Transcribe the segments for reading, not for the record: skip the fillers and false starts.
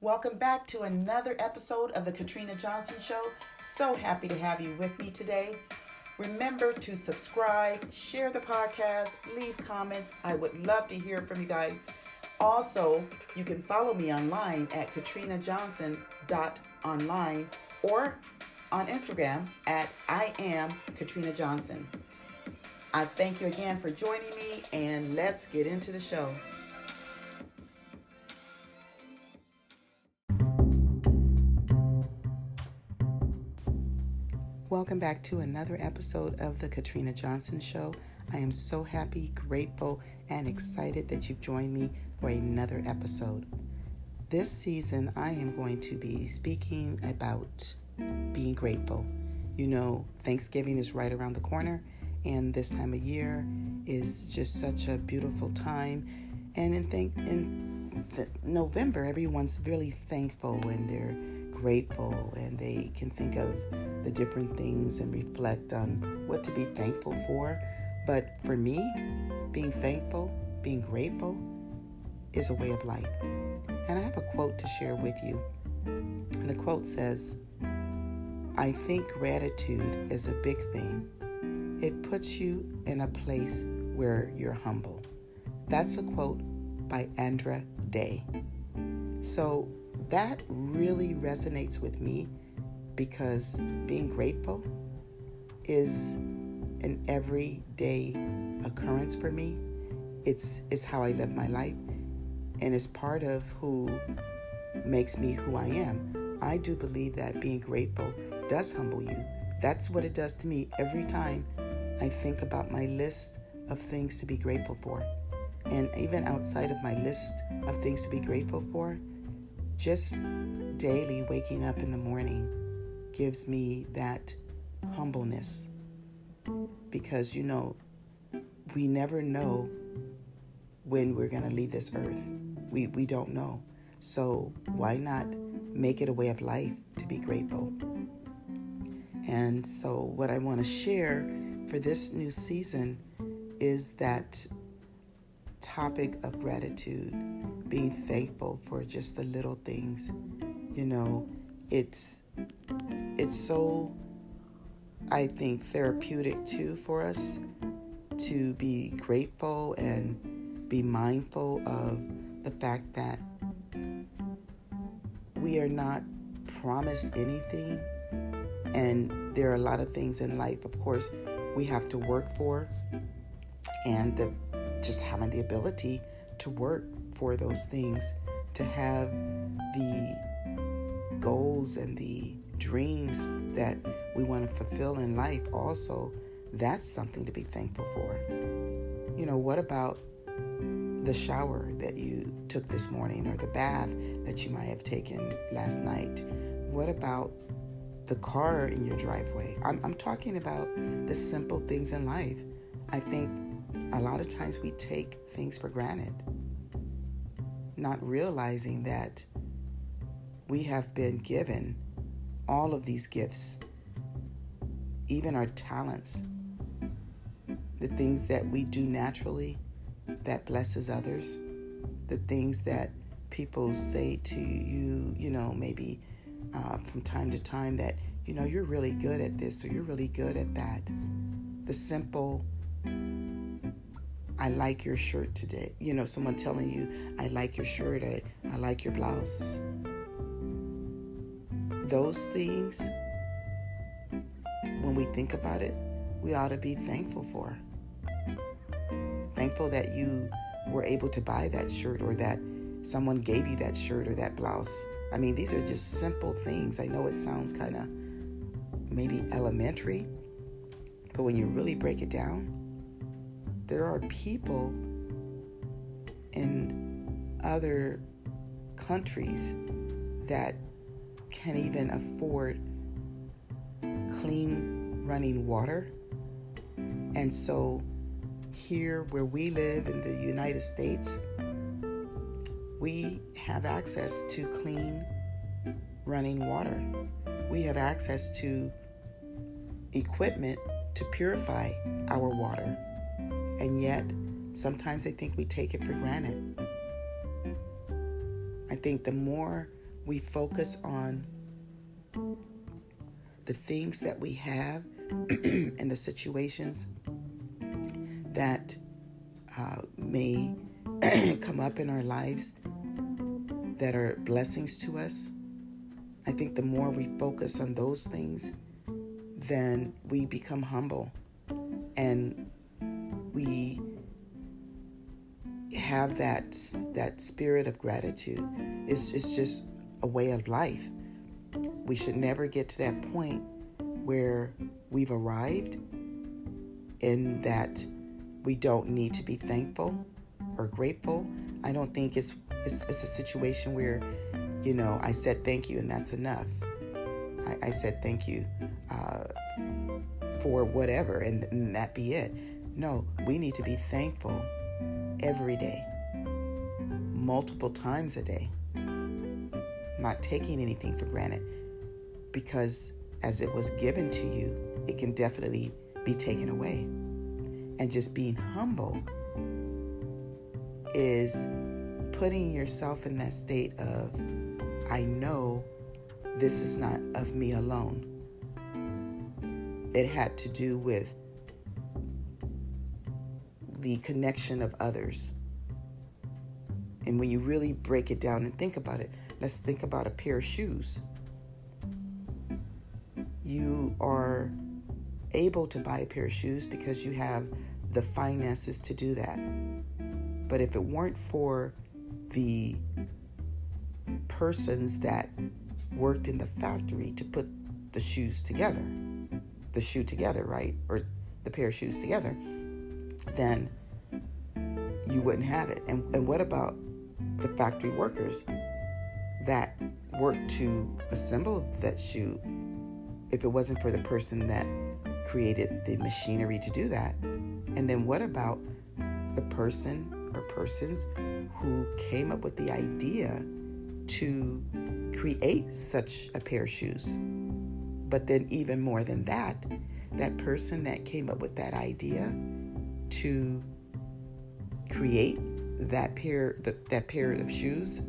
Welcome back to another episode of the Katrina Johnson Show. So happy to have you with me today. Remember to subscribe, share the podcast, leave comments. I would love to hear from you guys. Also, you can follow me online at katrinajohnson.online or on Instagram at I am Katrina Johnson. I thank you again for joining me, and let's get into the show. Welcome back to another episode of the Katrina Johnson Show. I am so happy, grateful, and excited that you've joined me for another episode. This season, I am going to be speaking about being grateful. You know, Thanksgiving is right around the corner, and this time of year is just such a beautiful time. And in November, everyone's really thankful and they're grateful, and they can think of the different things and reflect on what to be thankful for. But for me, being thankful, being grateful is a way of life. And I have a quote to share with you. And the quote says, "I think gratitude is a big thing. It puts you in a place where you're humble." That's a quote by Andra Day. So that really resonates with me because being grateful is an everyday occurrence for me. It's how I live my life, and it's part of who makes me who I am. I do believe that being grateful does humble you. That's what it does to me every time I think about my list of things to be grateful for. And even outside of my list of things to be grateful for, just daily waking up in the morning gives me that humbleness. Because, you know, we never know when we're going to leave this earth. We don't know. So why not make it a way of life to be grateful? And so what I want to share for this new season is that topic of gratitude, being thankful for just the little things. You know, it's so, I think, therapeutic too for us to be grateful and be mindful of the fact that we are not promised anything, and there are a lot of things in life, of course, we have to work for, and just having the ability to work for those things, to have the goals and the dreams that we want to fulfill in life also, that's something to be thankful for. You know, what about the shower that you took this morning, or the bath that you might have taken last night? What about the car in your driveway? I'm talking about the simple things in life. I think a lot of times we take things for granted, not realizing that we have been given all of these gifts, even our talents, the things that we do naturally that blesses others, the things that people say to you, you know, maybe from time to time that, you know, you're really good at this or you're really good at that. The simple, "I like your shirt today." You know, someone telling you, "I like your shirt," I like your blouse. Those things, when we think about it, we ought to be thankful for. Thankful that you were able to buy that shirt, or that someone gave you that shirt or that blouse. I mean, these are just simple things. I know it sounds kind of maybe elementary, but when you really break it down, there are people in other countries that can't even afford clean running water. And so here where we live in the United States, we have access to clean running water. We have access to equipment to purify our water. And yet, sometimes I think we take it for granted. I think the more we focus on the things that we have and the situations that may come up in our lives that are blessings to us, I think the more we focus on those things, then we become humble and we have that spirit of gratitude. It's just a way of life. We should never get to that point where we've arrived in that we don't need to be thankful or grateful. I don't think it's a situation where, I said thank you and that's enough. I said thank you for whatever and that be it. No, we need to be thankful every day, multiple times a day, not taking anything for granted, because as it was given to you, it can definitely be taken away. And just being humble is putting yourself in that state of, I know this is not of me alone. It had to do with the connection of others. And when you really break it down and think about it, let's think about a pair of shoes. You are able to buy a pair of shoes because you have the finances to do that. But if it weren't for the persons that worked in the factory to put the shoe together, right? Or the pair of shoes together, then you wouldn't have it. And what about the factory workers that worked to assemble that shoe? If it wasn't for the person that created the machinery to do that? And then what about the person or persons who came up with the idea to create such a pair of shoes? But then even more than that, that person that came up with that idea to create that pair of shoes,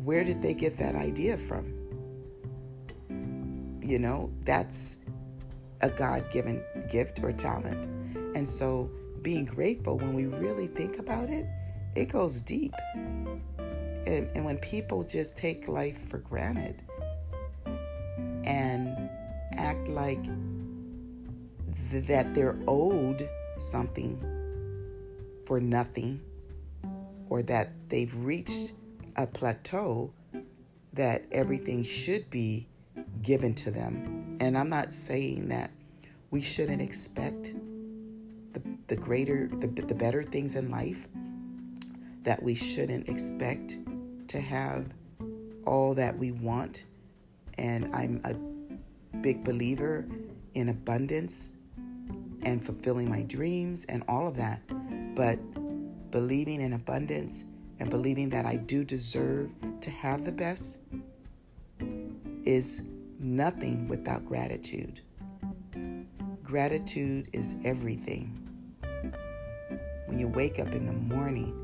where did they get that idea from? That's a God-given gift or talent. And so being grateful, when we really think about it, it goes deep. And when people just take life for granted and act like that they're owed something for nothing, or that they've reached a plateau that everything should be given to them. And I'm not saying that we shouldn't expect the better things in life, that we shouldn't expect to have all that we want. And I'm a big believer in abundance and fulfilling my dreams and all of that. But believing in abundance and believing that I do deserve to have the best is nothing without gratitude. Gratitude is everything. When you wake up in the morning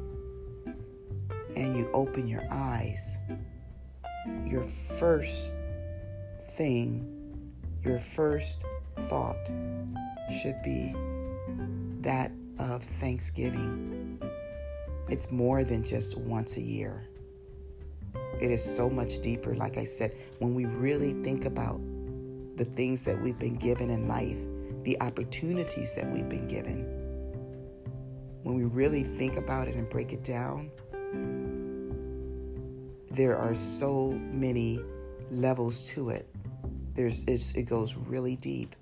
and you open your eyes, your first thought should be that of thanksgiving. It's more than just once a year. It is so much deeper. Like I said, when we really think about the things that we've been given in life, the opportunities that we've been given, when we really think about it and break it down, there are so many levels to it. It goes really deep,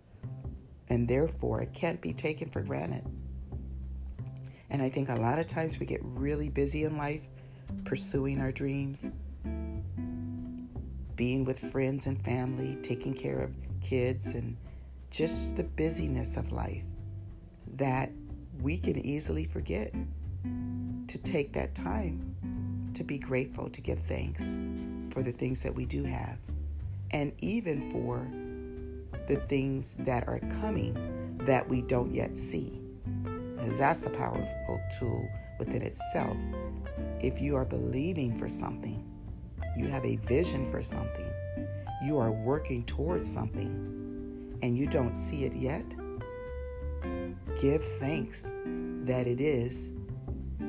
and therefore it can't be taken for granted. And I think a lot of times we get really busy in life, pursuing our dreams, being with friends and family, taking care of kids, and just the busyness of life, that we can easily forget to take that time to be grateful, to give thanks for the things that we do have, and even for the things that are coming that we don't yet see. And that's a powerful tool within itself. If you are believing for something You have a vision for something. You are working towards something and you don't see it yet. Give thanks that it is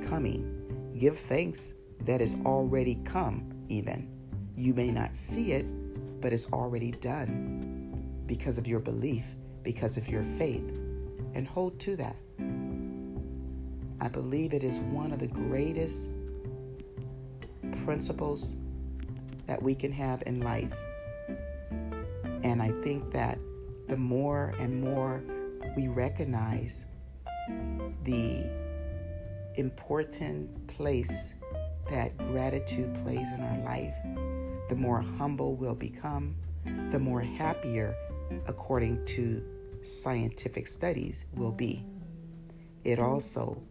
coming. Give thanks that it's already come even. You may not see it, but it's already done because of your belief, because of your faith, and hold to that. I believe it is one of the greatest principles that we can have in life. And I think that the more and more we recognize the important place that gratitude plays in our life, the more humble we'll become, the more happier, according to scientific studies, we'll be. It also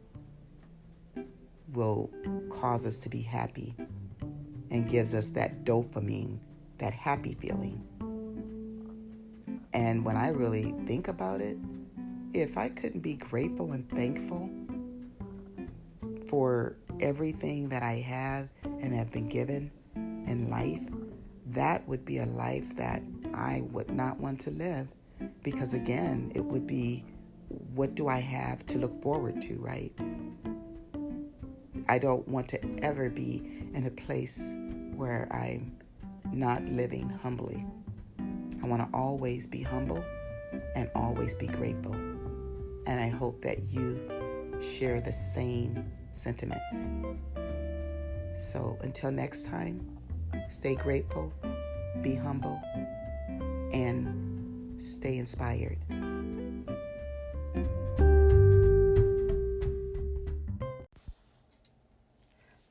will cause us to be happy and gives us that dopamine, that happy feeling. And when I really think about it, if I couldn't be grateful and thankful for everything that I have and have been given in life, that would be a life that I would not want to live. Because again, it would be, what do I have to look forward to, right? I don't want to ever be in a place where I'm not living humbly. I want to always be humble and always be grateful. And I hope that you share the same sentiments. So until next time, stay grateful, be humble, and stay inspired.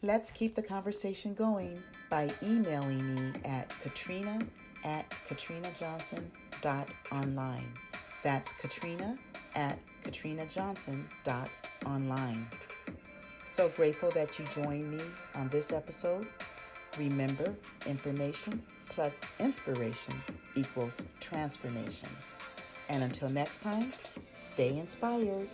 Let's keep the conversation going by emailing me at katrina@katrinajohnson.online. That's katrina@katrinajohnson.online. So grateful that you joined me on this episode. Remember, information plus inspiration equals transformation. And until next time, stay inspired.